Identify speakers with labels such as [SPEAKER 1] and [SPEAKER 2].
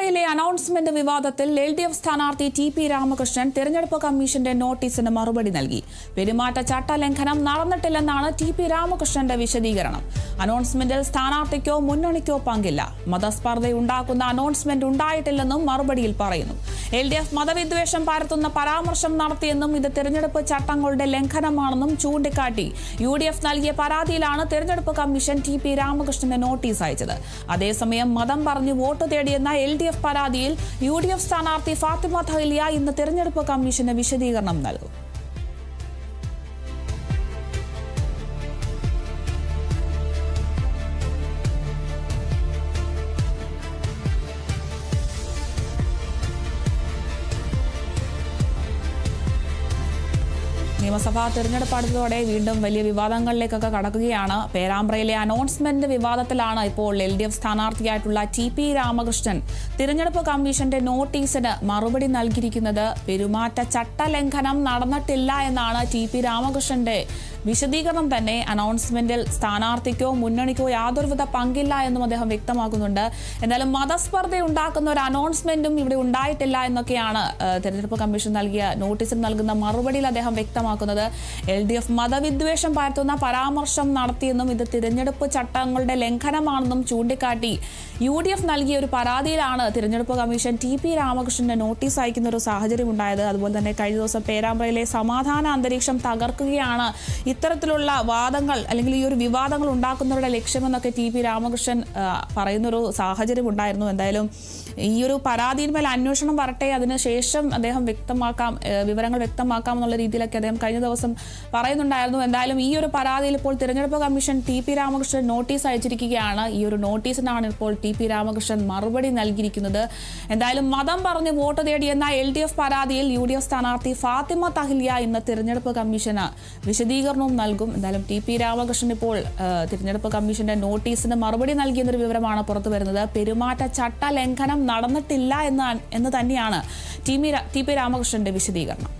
[SPEAKER 1] പേരാമ്പ്രയിലെ announcement വിവാദത്തിൽ LDF സ്ഥാനാർത്ഥി TP. Ramakrishnan തെരഞ്ഞെടുപ്പ് കമ്മീഷന്റെ നോട്ടീസിന് മറുപടി നൽകി. പെരുമാറ്റച്ചട്ട ലംഘനം നടന്നിട്ടില്ലെന്നാണ് ടി.പി. രാമകൃഷ്ണന്റെ വിശദീകരണം. അനൗൺസ്മെന്റിൽ സ്ഥാനാർത്ഥിക്കോ മുന്നണിക്കോ പങ്കില്ല. മതസ്പർദ്ധയുണ്ടാക്കുന്ന അനൗൺസ്മെന്റ് ഉണ്ടായിട്ടില്ലെന്നും മറുപടിയിൽ പറയുന്നു. എൽഡിഎഫ് മതവിദ്വേഷം പരത്തുന്ന പരാമർശം നടത്തിയെന്നും ഇത് തെരഞ്ഞെടുപ്പ് ചട്ടങ്ങളുടെ ലംഘനമാണെന്നും ചൂണ്ടിക്കാട്ടി യുഡിഎഫ് നൽകിയ പരാതിയിലാണ് തെരഞ്ഞെടുപ്പ് കമ്മീഷൻ ടി.പി. രാമകൃഷ്ണന് നോട്ടീസ് അയച്ചത്. അതേസമയം മതം പറഞ്ഞു വോട്ട് തേടിയെന്ന എൽഡിഎഫ് പരാതിയിൽ യുഡിഎഫ് സ്ഥാനാർത്ഥി ഫാത്തിമ തഹ്ലിയ ഇന്ന് തെരഞ്ഞെടുപ്പ് കമ്മീഷന് വിശദീകരണം നൽകും. നിയമസഭാ തെരഞ്ഞെടുപ്പ് അടുത്തതോടെ വീണ്ടും വലിയ വിവാദങ്ങളിലേക്കൊക്കെ കടക്കുകയാണ്. പേരാമ്പ്രയിലെ അനൗൺസ്മെന്റ് വിവാദത്തിലാണ് ഇപ്പോൾ എൽഡിഎഫ് സ്ഥാനാർത്ഥിയായിട്ടുള്ള ടി.പി. രാമകൃഷ്ണൻ തിരഞ്ഞെടുപ്പ് കമ്മീഷന്റെ നോട്ടീസിന് മറുപടി നൽകിയിരിക്കുന്നത്. പെരുമാറ്റച്ചട്ട ലംഘനം നടന്നിട്ടില്ല എന്നാണ് ടി.പി. രാമകൃഷ്ണന്റെ വിശദീകരണം തന്നെ. അനൗൺസ്മെന്റിൽ സ്ഥാനാർത്ഥിക്കോ മുന്നണിക്കോ യാതൊരുവിധ പങ്കില്ല എന്നും അദ്ദേഹം വ്യക്തമാക്കുന്നുണ്ട്. എന്തായാലും മതസ്പർദ്ധയുണ്ടാക്കുന്ന ഒരു അനൗൺസ്മെന്റും ഇവിടെ ഉണ്ടായിട്ടില്ല എന്നൊക്കെയാണ് തെരഞ്ഞെടുപ്പ് കമ്മീഷൻ നൽകിയ നോട്ടീസിൽ നൽകുന്ന മറുപടിയിൽ അദ്ദേഹം വ്യക്തമാക്കുന്നത്. എൽഡിഎഫ് മതവിദ്വേഷം പരത്തുന്ന പരാമർശം നടത്തിയെന്നും ഇത് തിരഞ്ഞെടുപ്പ് ചട്ടങ്ങളുടെ ലംഘനമാണെന്നും ചൂണ്ടിക്കാട്ടി യുഡിഎഫ് നൽകിയ ഒരു പരാതിയിലാണ് തിരഞ്ഞെടുപ്പ് കമ്മീഷൻ ടി.പി. രാമകൃഷ്ണന്റെ നോട്ടീസ് അയക്കുന്ന ഒരു സാഹചര്യം ഉണ്ടായത്. അതുപോലെ തന്നെ കഴിഞ്ഞ ദിവസം പേരാമ്പ്രയിലെ സമാധാന അന്തരീക്ഷം തകർക്കുകയാണ് ഇത്തരത്തിലുള്ള വാദങ്ങൾ അല്ലെങ്കിൽ ഈ ഒരു വിവാദങ്ങൾ ഉണ്ടാക്കുന്നവരുടെ ലക്ഷ്യമെന്നൊക്കെ ടി.പി. രാമകൃഷ്ണൻ പറയുന്നൊരു സാഹചര്യം ഉണ്ടായിരുന്നു. എന്തായാലും ഈ ഒരു പരാതിയിന്മേൽ അന്വേഷണം വരട്ടെ, അതിനുശേഷം അദ്ദേഹം വിവരങ്ങൾ വ്യക്തമാക്കാം എന്നുള്ള രീതിയിലൊക്കെ അദ്ദേഹം കഴിഞ്ഞ ദിവസം പറയുന്നുണ്ടായിരുന്നു. എന്തായാലും ഈ ഒരു പരാതിയിൽ ഇപ്പോൾ തിരഞ്ഞെടുപ്പ് കമ്മീഷൻ ടി.പി. രാമകൃഷ്ണൻ നോട്ടീസ് അയച്ചിരിക്കുകയാണ്. ഈ ഒരു നോട്ടീസിനാണ് ഇപ്പോൾ ടി.പി. രാമകൃഷ്ണൻ മറുപടി നൽകിയിരിക്കുന്നത്. എന്തായാലും മതം പറഞ്ഞ് വോട്ട് തേടിയെന്ന എൽഡിഎഫ് പരാതിയിൽ യുഡിഎഫ് സ്ഥാനാർത്ഥി ഫാത്തിമ തഹ്ലിയ ഇന്ന് തിരഞ്ഞെടുപ്പ് കമ്മീഷന് വിശദീകരണവും നൽകും. എന്തായാലും ടി.പി. രാമകൃഷ്ണൻ ഇപ്പോൾ തിരഞ്ഞെടുപ്പ് കമ്മീഷന്റെ നോട്ടീസിന് മറുപടി നൽകിയെന്നൊരു വിവരമാണ് പുറത്തു വരുന്നത്. പെരുമാറ്റച്ചട്ട ലംഘനം നടന്നിട്ടില്ല എന്ന് തന്നെയാണ് ടി.പി. രാമകൃഷ്ണന്റെ വിശദീകരണം.